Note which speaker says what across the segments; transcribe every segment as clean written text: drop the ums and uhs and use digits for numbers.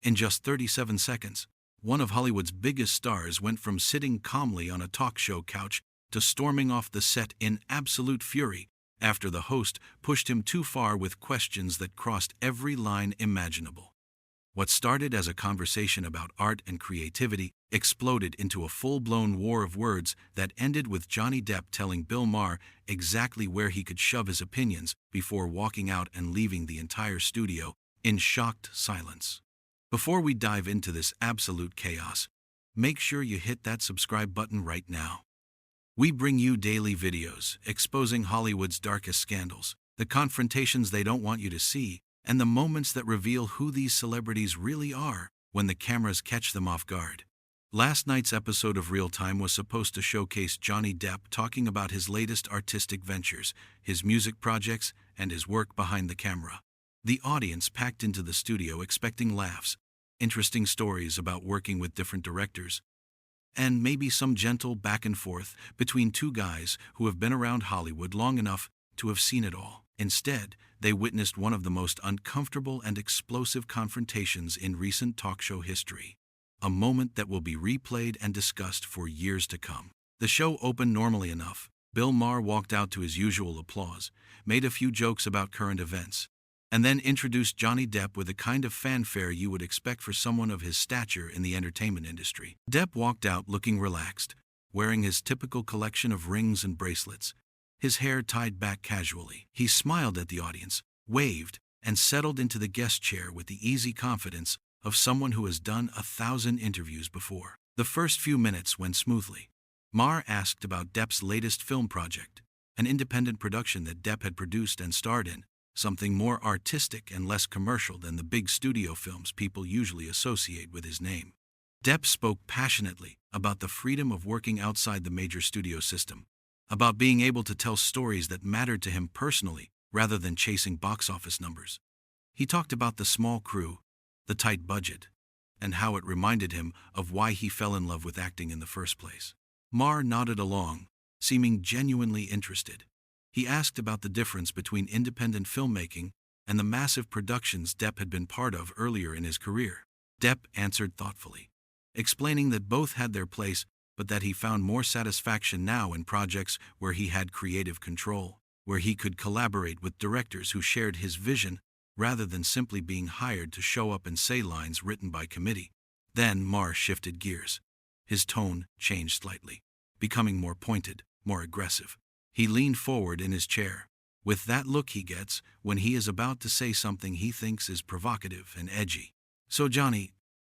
Speaker 1: In just 37 seconds, one of Hollywood's biggest stars went from sitting calmly on a talk show couch to storming off the set in absolute fury after the host pushed him too far with questions that crossed every line imaginable. What started as a conversation about art and creativity exploded into a full-blown war of words that ended with Johnny Depp telling Bill Maher exactly where he could shove his opinions before walking out and leaving the entire studio in shocked silence. Before we dive into this absolute chaos, make sure you hit that subscribe button right now. We bring you daily videos exposing Hollywood's darkest scandals, the confrontations they don't want you to see, and the moments that reveal who these celebrities really are when the cameras catch them off guard. Last night's episode of Real Time was supposed to showcase Johnny Depp talking about his latest artistic ventures, his music projects, and his work behind the camera. The audience packed into the studio expecting laughs, interesting stories about working with different directors, and maybe some gentle back and forth between two guys who have been around Hollywood long enough to have seen it all. Instead, they witnessed one of the most uncomfortable and explosive confrontations in recent talk show history. A moment that will be replayed and discussed for years to come. The show opened normally enough. Bill Maher walked out to his usual applause, made a few jokes about current events, and then introduced Johnny Depp with the kind of fanfare you would expect for someone of his stature in the entertainment industry. Depp walked out looking relaxed, wearing his typical collection of rings and bracelets, his hair tied back casually. He smiled at the audience, waved, and settled into the guest chair with the easy confidence of someone who has done 1,000 interviews before. The first few minutes went smoothly. Maher asked about Depp's latest film project, an independent production that Depp had produced and starred in, something more artistic and less commercial than the big studio films people usually associate with his name. Depp spoke passionately about the freedom of working outside the major studio system, about being able to tell stories that mattered to him personally rather than chasing box office numbers. He talked about the small crew, the tight budget, and how it reminded him of why he fell in love with acting in the first place. Maher nodded along, seeming genuinely interested. He asked about the difference between independent filmmaking and the massive productions Depp had been part of earlier in his career. Depp answered thoughtfully, explaining that both had their place, but that he found more satisfaction now in projects where he had creative control, where he could collaborate with directors who shared his vision rather than simply being hired to show up and say lines written by committee. Then Maher shifted gears. His tone changed slightly, becoming more pointed, more aggressive. He leaned forward in his chair, with that look he gets when he is about to say something he thinks is provocative and edgy. "So Johnny,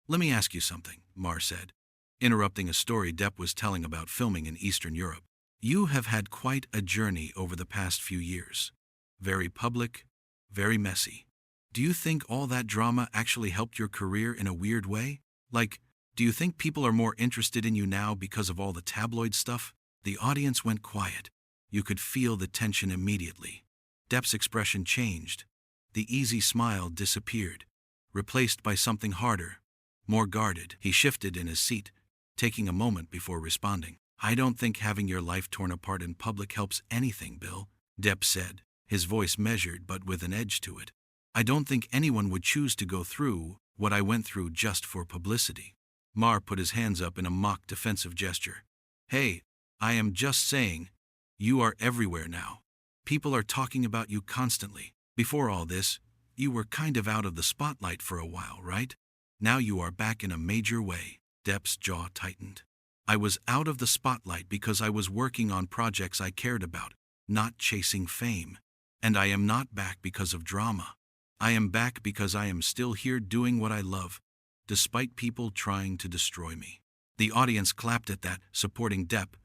Speaker 1: let me ask you something," Maher said, interrupting a story Depp was telling about filming in Eastern Europe. "You have had quite a journey over the past few years. Very public, very messy. Do you think all that drama actually helped your career in a weird way? Like, do you think people are more interested in you now because of all the tabloid stuff?" The audience went quiet. You could feel the tension immediately. Depp's expression changed. The easy smile disappeared, replaced by something harder, more guarded. He shifted in his seat, taking a moment before responding. "I don't think having your life torn apart in public helps anything, Bill," Depp said, his voice measured but with an edge to it. "I don't think anyone would choose to go through what I went through just for publicity." Maher put his hands up in a mock defensive gesture. "Hey, I am just saying, you are everywhere now. People are talking about you constantly. Before all this, you were kind of out of the spotlight for a while, right? Now you are back in a major way." Depp's jaw tightened. "I was out of the spotlight because I was working on projects I cared about, not chasing fame. And I am not back because of drama. I am back because I am still here doing what I love, despite people trying to destroy me." The audience clapped at that, supporting Depp,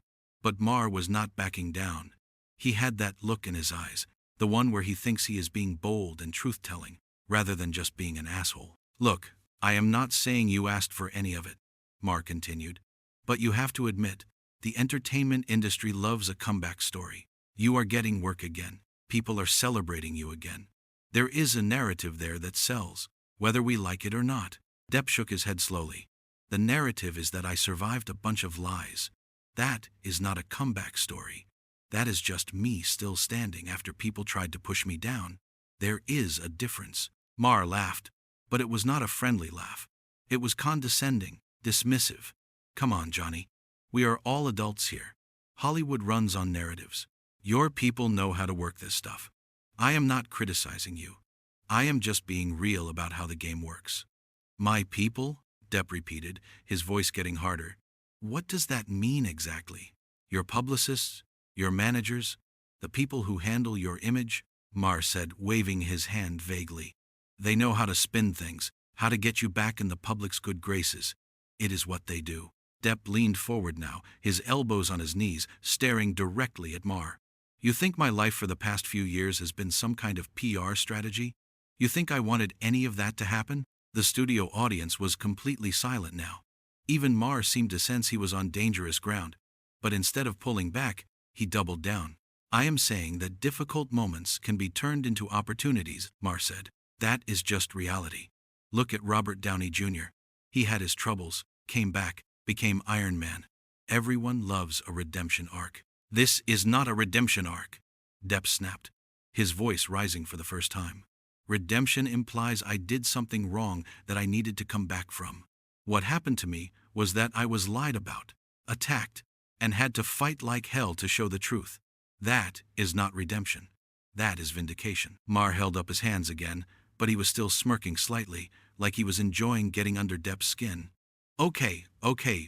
Speaker 1: but Maher was not backing down. He had that look in his eyes, the one where he thinks he is being bold and truth-telling, rather than just being an asshole. "Look, I am not saying you asked for any of it," Maher continued, "but you have to admit, the entertainment industry loves a comeback story. You are getting work again. People are celebrating you again. There is a narrative there that sells, whether we like it or not." Depp shook his head slowly. "The narrative is that I survived a bunch of lies. That is not a comeback story. That is just me still standing after people tried to push me down. There is a difference." Maher laughed, But it was not a friendly laugh. It was condescending, dismissive. Come on, Johnny. We are all adults here. Hollywood runs on narratives. Your people know how to work this stuff. I am not criticizing you. I am just being real about how the game works. My people? Depp repeated, his voice getting harder. What does that mean exactly? Your publicists? Your managers? The people who handle your image? Maher said, waving his hand vaguely. They know how to spin things, how to get you back in the public's good graces. It is what they do. Depp leaned forward now, his elbows on his knees, staring directly at Maher. You think my life for the past few years has been some kind of PR strategy? You think I wanted any of that to happen? The studio audience was completely silent now. Even Maher seemed to sense he was on dangerous ground. But instead of pulling back, he doubled down. I am saying that difficult moments can be turned into opportunities, Maher said. That is just reality. Look at Robert Downey Jr. He had his troubles, came back, became Iron Man. Everyone loves a redemption arc. This is not a redemption arc, Depp snapped, his voice rising for the first time. Redemption implies I did something wrong that I needed to come back from. What happened to me was that I was lied about, attacked, and had to fight like hell to show the truth. That is not redemption. That is vindication. Maher held up his hands again, but he was still smirking slightly, like he was enjoying getting under Depp's skin. Okay,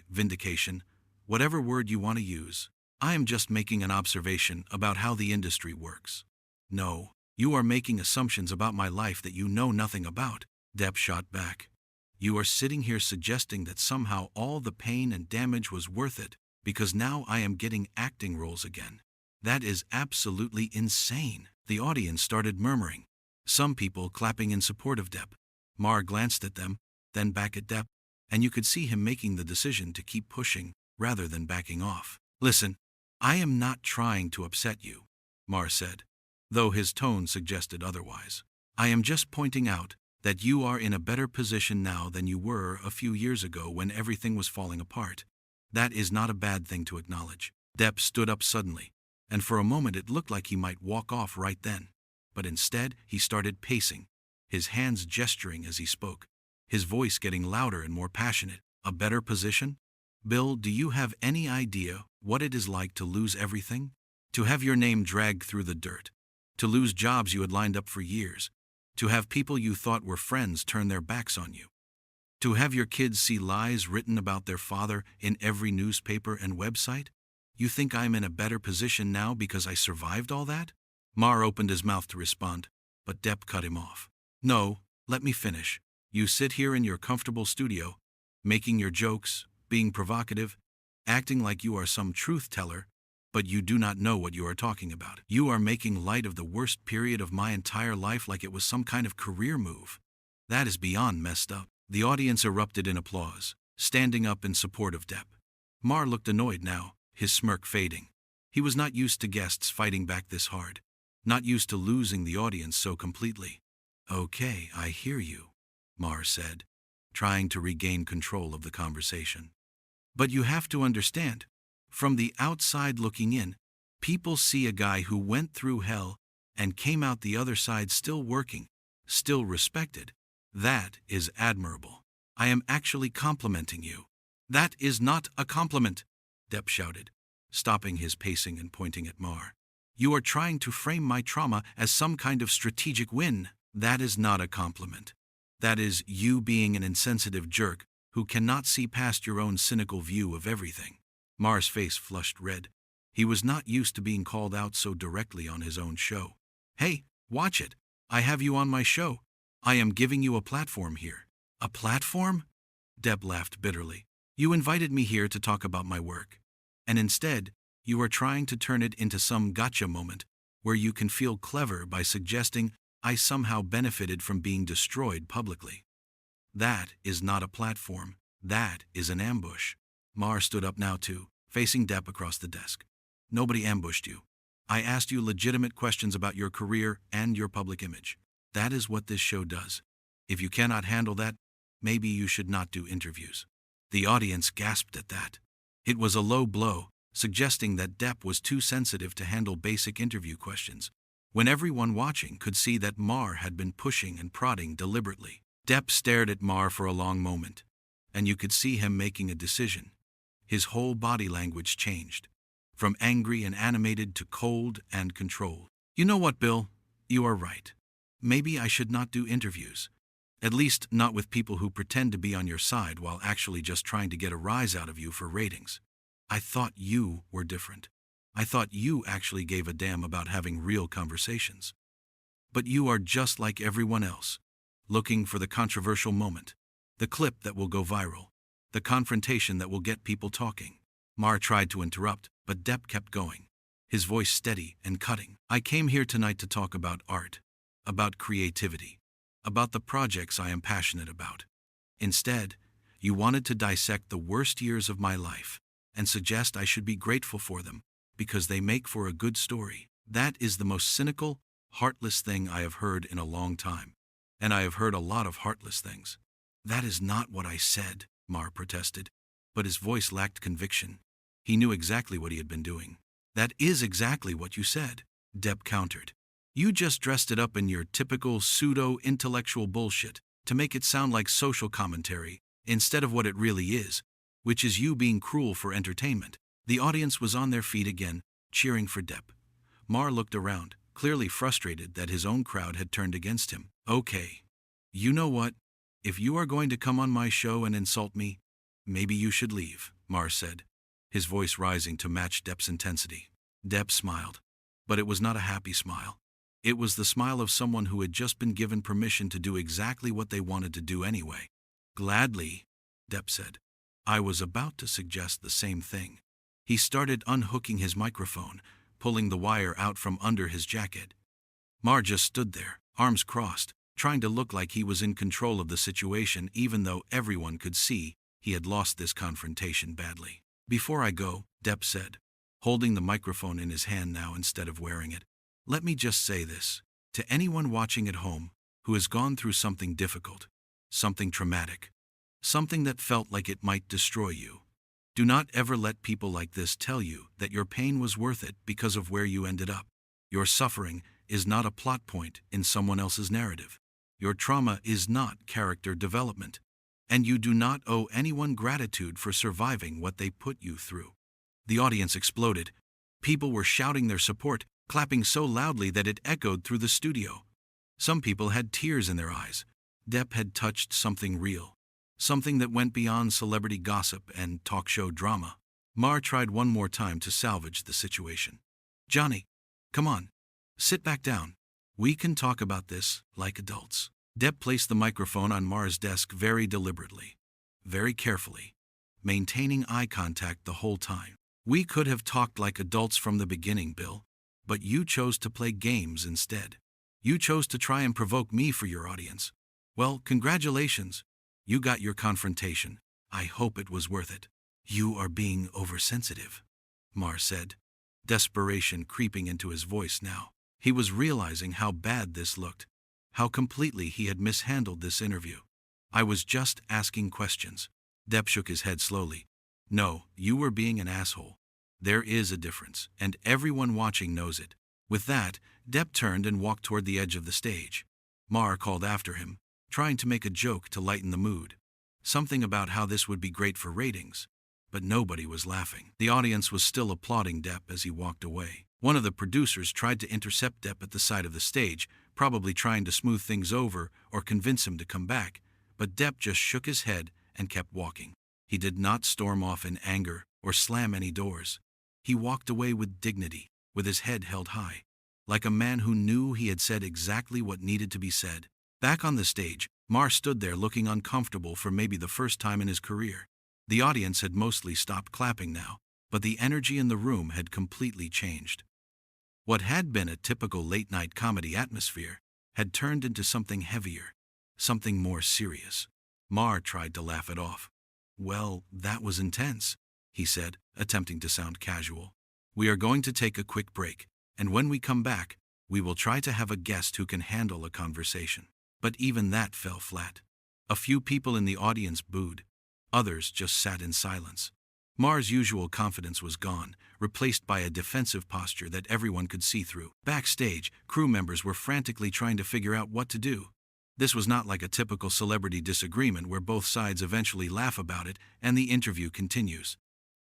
Speaker 1: vindication. Whatever word you want to use. I am just making an observation about how the industry works. No, you are making assumptions about my life that you know nothing about, Depp shot back. You are sitting here suggesting that somehow all the pain and damage was worth it, because now I am getting acting roles again. That is absolutely insane. The audience started murmuring. Some people clapping in support of Depp. Maher glanced at them, then back at Depp, and you could see him making the decision to keep pushing rather than backing off. Listen, I am not trying to upset you, Maher said, though his tone suggested otherwise. I am just pointing out that you are in a better position now than you were a few years ago when everything was falling apart. That is not a bad thing to acknowledge. Depp stood up suddenly, and for a moment it looked like he might walk off right then. But instead, he started pacing, his hands gesturing as he spoke, his voice getting louder and more passionate. A better position? Bill, do you have any idea what it is like to lose everything? To have your name dragged through the dirt? To lose jobs you had lined up for years? To have people you thought were friends turn their backs on you? To have your kids see lies written about their father in every newspaper and website? You think I'm in a better position now because I survived all that? Maher opened his mouth to respond, but Depp cut him off. No, let me finish. You sit here in your comfortable studio, making your jokes, being provocative, acting like you are some truth-teller, but you do not know what you are talking about. You are making light of the worst period of my entire life like it was some kind of career move. That is beyond messed up. The audience erupted in applause, standing up in support of Depp. Maher looked annoyed now, his smirk fading. He was not used to guests fighting back this hard, not used to losing the audience so completely. Okay, I hear you, Maher said, trying to regain control of the conversation. But you have to understand, from the outside looking in, people see a guy who went through hell and came out the other side still working, still respected. That is admirable. I am actually complimenting you. That is not a compliment, Depp shouted, stopping his pacing and pointing at Maher. You are trying to frame my trauma as some kind of strategic win. That is not a compliment. That is you being an insensitive jerk who cannot see past your own cynical view of everything. Maher's face flushed red. He was not used to being called out so directly on his own show. Hey, watch it. I have you on my show. I am giving you a platform here. A platform? Depp laughed bitterly. You invited me here to talk about my work. And instead, you are trying to turn it into some gotcha moment where you can feel clever by suggesting I somehow benefited from being destroyed publicly. That is not a platform. That is an ambush. Maher stood up now too, facing Depp across the desk. Nobody ambushed you. I asked you legitimate questions about your career and your public image. That is what this show does. If you cannot handle that, maybe you should not do interviews. The audience gasped at that. It was a low blow, suggesting that Depp was too sensitive to handle basic interview questions, when everyone watching could see that Maher had been pushing and prodding deliberately. Depp stared at Maher for a long moment, and you could see him making a decision. His whole body language changed, from angry and animated to cold and controlled. You know what, Bill? You are right. Maybe I should not do interviews. At least not with people who pretend to be on your side while actually just trying to get a rise out of you for ratings. I thought you were different. I thought you actually gave a damn about having real conversations. But you are just like everyone else, looking for the controversial moment, the clip that will go viral, the confrontation that will get people talking. Maher tried to interrupt, but Depp kept going, his voice steady and cutting. I came here tonight to talk about art, about creativity, about the projects I am passionate about. Instead, you wanted to dissect the worst years of my life and suggest I should be grateful for them because they make for a good story. That is the most cynical, heartless thing I have heard in a long time. And I have heard a lot of heartless things. That is not what I said, Maher protested, but his voice lacked conviction. He knew exactly what he had been doing. That is exactly what you said, Depp countered. You just dressed it up in your typical pseudo-intellectual bullshit to make it sound like social commentary instead of what it really is, which is you being cruel for entertainment. The audience was on their feet again, cheering for Depp. Maher looked around, clearly frustrated that his own crowd had turned against him. Okay. You know what? If you are going to come on my show and insult me, maybe you should leave, Maher said, his voice rising to match Depp's intensity. Depp smiled, but it was not a happy smile. It was the smile of someone who had just been given permission to do exactly what they wanted to do anyway. Gladly, Depp said. I was about to suggest the same thing. He started unhooking his microphone, pulling the wire out from under his jacket. Maher just stood there, arms crossed, trying to look like he was in control of the situation even though everyone could see he had lost this confrontation badly. Before I go, Depp said, holding the microphone in his hand now instead of wearing it, let me just say this, to anyone watching at home who has gone through something difficult, something traumatic, something that felt like it might destroy you. Do not ever let people like this tell you that your pain was worth it because of where you ended up. Your suffering is not a plot point in someone else's narrative. Your trauma is not character development. And you do not owe anyone gratitude for surviving what they put you through. The audience exploded. People were shouting their support, clapping so loudly that it echoed through the studio. Some people had tears in their eyes. Depp had touched something real, something that went beyond celebrity gossip and talk show drama. Maher tried one more time to salvage the situation. Johnny, come on, sit back down. We can talk about this like adults. Depp placed the microphone on Maher's desk very deliberately, very carefully, maintaining eye contact the whole time. We could have talked like adults from the beginning, Bill, but you chose to play games instead. You chose to try and provoke me for your audience. Well, congratulations. You got your confrontation. I hope it was worth it. You are being oversensitive, Maher said, desperation creeping into his voice now. He was realizing how bad this looked, how completely he had mishandled this interview. I was just asking questions. Depp shook his head slowly. No, you were being an asshole. There is a difference, and everyone watching knows it. With that, Depp turned and walked toward the edge of the stage. Maher called after him, trying to make a joke to lighten the mood. Something about how this would be great for ratings. But nobody was laughing. The audience was still applauding Depp as he walked away. One of the producers tried to intercept Depp at the side of the stage, probably trying to smooth things over or convince him to come back, but Depp just shook his head and kept walking. He did not storm off in anger or slam any doors. He walked away with dignity, with his head held high, like a man who knew he had said exactly what needed to be said. Back on the stage, Maher stood there looking uncomfortable for maybe the first time in his career. The audience had mostly stopped clapping now, but the energy in the room had completely changed. What had been a typical late-night comedy atmosphere had turned into something heavier, something more serious. Maher tried to laugh it off. Well, that was intense, he said, attempting to sound casual. We are going to take a quick break, and when we come back, we will try to have a guest who can handle a conversation. But even that fell flat. A few people in the audience booed. Others just sat in silence. Maher's usual confidence was gone, replaced by a defensive posture that everyone could see through. Backstage, crew members were frantically trying to figure out what to do. This was not like a typical celebrity disagreement where both sides eventually laugh about it and the interview continues.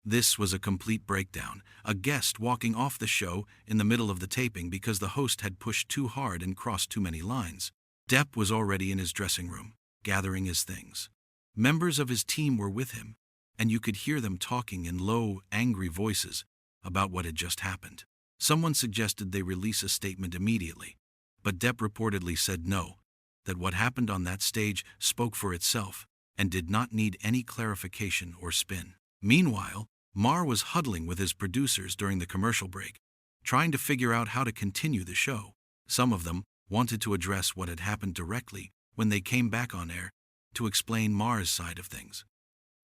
Speaker 1: This was a complete breakdown, a guest walking off the show in the middle of the taping because the host had pushed too hard and crossed too many lines. Depp was already in his dressing room, gathering his things. Members of his team were with him, and you could hear them talking in low, angry voices about what had just happened. Someone suggested they release a statement immediately, but Depp reportedly said no, that what happened on that stage spoke for itself and did not need any clarification or spin. Meanwhile, Maher was huddling with his producers during the commercial break, trying to figure out how to continue the show. Some of them wanted to address what had happened directly when they came back on air to explain Maher's side of things.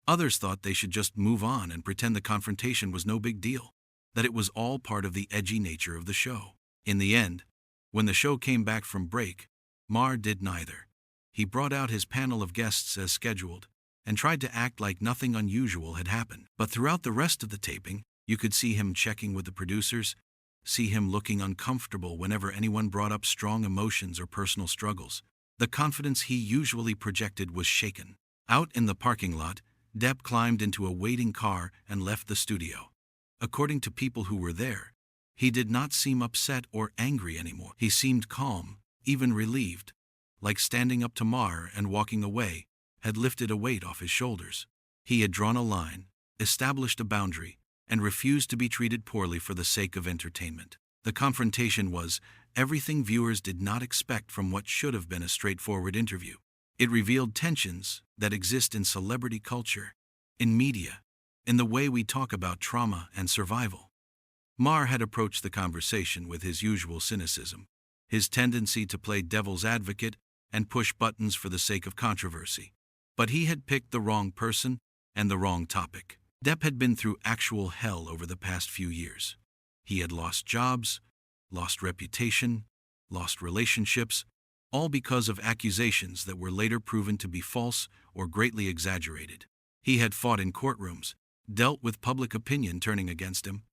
Speaker 1: Others thought they should just move on and pretend the confrontation was no big deal, that it was all part of the edgy nature of the show. In the end, when the show came back from break, Maher did neither. He brought out his panel of guests as scheduled and tried to act like nothing unusual had happened. But throughout the rest of the taping, you could see him checking with the producers, see him looking uncomfortable whenever anyone brought up strong emotions or personal struggles. The confidence he usually projected was shaken. Out in the parking lot, Depp climbed into a waiting car and left the studio. According to people who were there, he did not seem upset or angry anymore. He seemed calm, even relieved, like standing up to Maher and walking away had lifted a weight off his shoulders. He had drawn a line, established a boundary, and refused to be treated poorly for the sake of entertainment. The confrontation was everything viewers did not expect from what should have been a straightforward interview. It revealed tensions that exist in celebrity culture, in media, in the way we talk about trauma and survival. Maher had approached the conversation with his usual cynicism, his tendency to play devil's advocate and push buttons for the sake of controversy. But he had picked the wrong person and the wrong topic. Depp had been through actual hell over the past few years. He had lost jobs, lost reputation, lost relationships, all because of accusations that were later proven to be false or greatly exaggerated. He had fought in courtrooms, dealt with public opinion turning against him,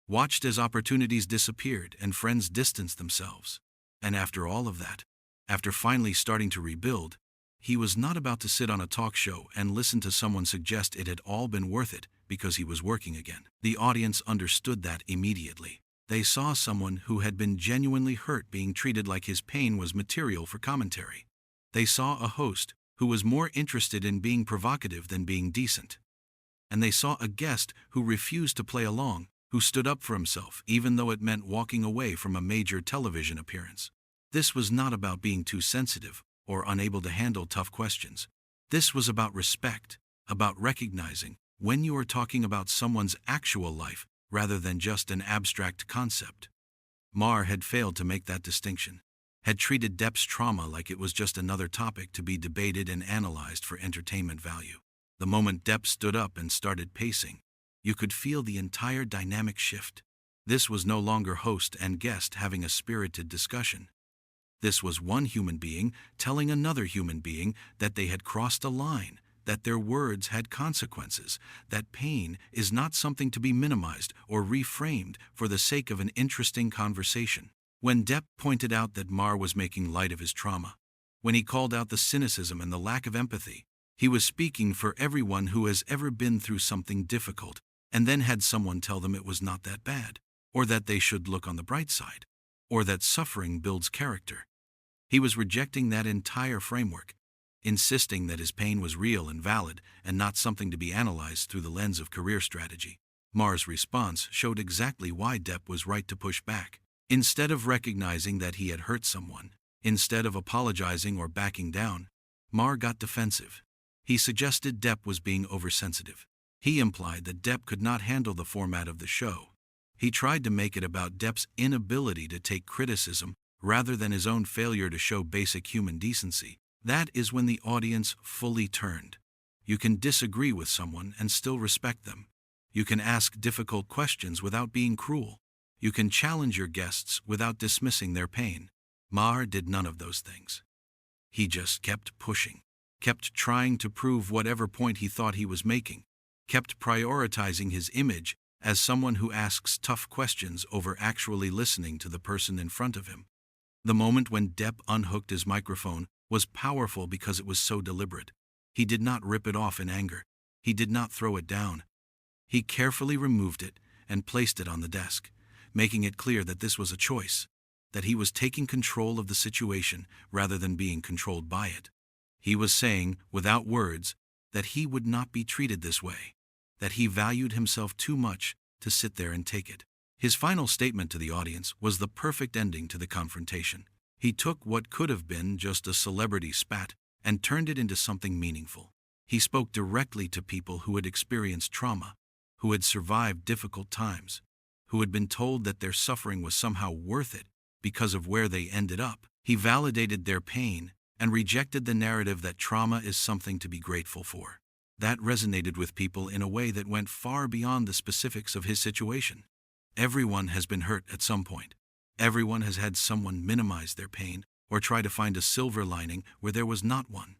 Speaker 1: watched as opportunities disappeared and friends distanced themselves. And after all of that, after finally starting to rebuild, he was not about to sit on a talk show and listen to someone suggest it had all been worth it because he was working again. The audience understood that immediately. They saw someone who had been genuinely hurt being treated like his pain was material for commentary. They saw a host who was more interested in being provocative than being decent. And they saw a guest who refused to play along, who stood up for himself even though it meant walking away from a major television appearance. This was not about being too sensitive or unable to handle tough questions. This was about respect, about recognizing when you are talking about someone's actual life rather than just an abstract concept. Maher had failed to make that distinction, had treated Depp's trauma like it was just another topic to be debated and analyzed for entertainment value. The moment Depp stood up and started pacing, you could feel the entire dynamic shift. This was no longer host and guest having a spirited discussion. This was one human being telling another human being that they had crossed a line, that their words had consequences, that pain is not something to be minimized or reframed for the sake of an interesting conversation. When Depp pointed out that Maher was making light of his trauma, when he called out the cynicism and the lack of empathy, he was speaking for everyone who has ever been through something difficult and then had someone tell them it was not that bad, or that they should look on the bright side, or that suffering builds character. He was rejecting that entire framework, insisting that his pain was real and valid and not something to be analyzed through the lens of career strategy. Maher's response showed exactly why Depp was right to push back. Instead of recognizing that he had hurt someone, instead of apologizing or backing down, Maher got defensive. He suggested Depp was being oversensitive. He implied that Depp could not handle the format of the show. He tried to make it about Depp's inability to take criticism rather than his own failure to show basic human decency. That is when the audience fully turned. You can disagree with someone and still respect them. You can ask difficult questions without being cruel. You can challenge your guests without dismissing their pain. Maher did none of those things. He just kept pushing, kept trying to prove whatever point he thought he was making, kept prioritizing his image as someone who asks tough questions over actually listening to the person in front of him. The moment when Depp unhooked his microphone was powerful because it was so deliberate. He did not rip it off in anger. He did not throw it down. He carefully removed it and placed it on the desk, making it clear that this was a choice, that he was taking control of the situation rather than being controlled by it. He was saying, without words, that he would not be treated this way, that he valued himself too much to sit there and take it. His final statement to the audience was the perfect ending to the confrontation. He took what could have been just a celebrity spat and turned it into something meaningful. He spoke directly to people who had experienced trauma, who had survived difficult times, who had been told that their suffering was somehow worth it because of where they ended up. He validated their pain and rejected the narrative that trauma is something to be grateful for. That resonated with people in a way that went far beyond the specifics of his situation. Everyone has been hurt at some point. Everyone has had someone minimize their pain or try to find a silver lining where there was not one.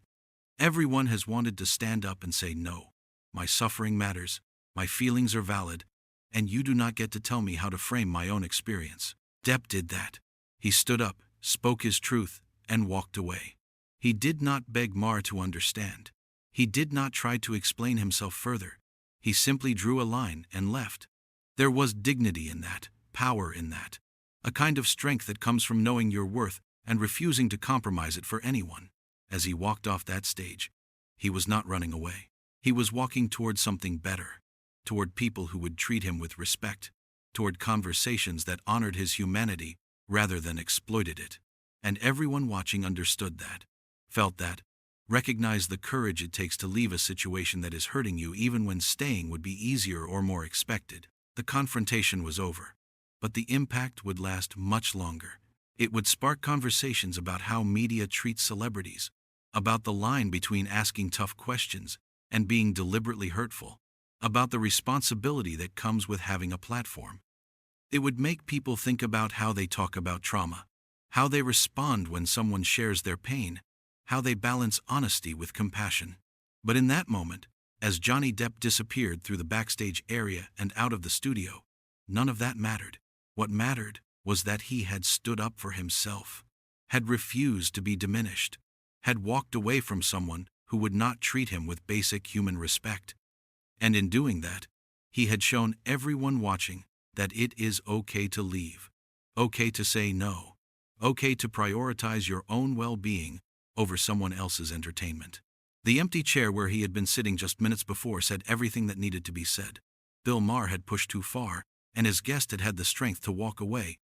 Speaker 1: Everyone has wanted to stand up and say, no, my suffering matters, my feelings are valid, and you do not get to tell me how to frame my own experience. Depp did that. He stood up, spoke his truth, and walked away. He did not beg Maher to understand. He did not try to explain himself further. He simply drew a line and left. There was dignity in that, power in that. A kind of strength that comes from knowing your worth and refusing to compromise it for anyone. As he walked off that stage, he was not running away. He was walking toward something better, toward people who would treat him with respect, toward conversations that honored his humanity rather than exploited it. And everyone watching understood that, felt that, recognized the courage it takes to leave a situation that is hurting you even when staying would be easier or more expected. The confrontation was over, but the impact would last much longer. It would spark conversations about how media treats celebrities, about the line between asking tough questions and being deliberately hurtful, about the responsibility that comes with having a platform. It would make people think about how they talk about trauma, how they respond when someone shares their pain, how they balance honesty with compassion. But in that moment, as Johnny Depp disappeared through the backstage area and out of the studio, none of that mattered. What mattered was that he had stood up for himself, had refused to be diminished, had walked away from someone who would not treat him with basic human respect. And in doing that, he had shown everyone watching that it is okay to leave, okay to say no, okay to prioritize your own well-being over someone else's entertainment. The empty chair where he had been sitting just minutes before said everything that needed to be said. Bill Maher had pushed too far, and his guest had had the strength to walk away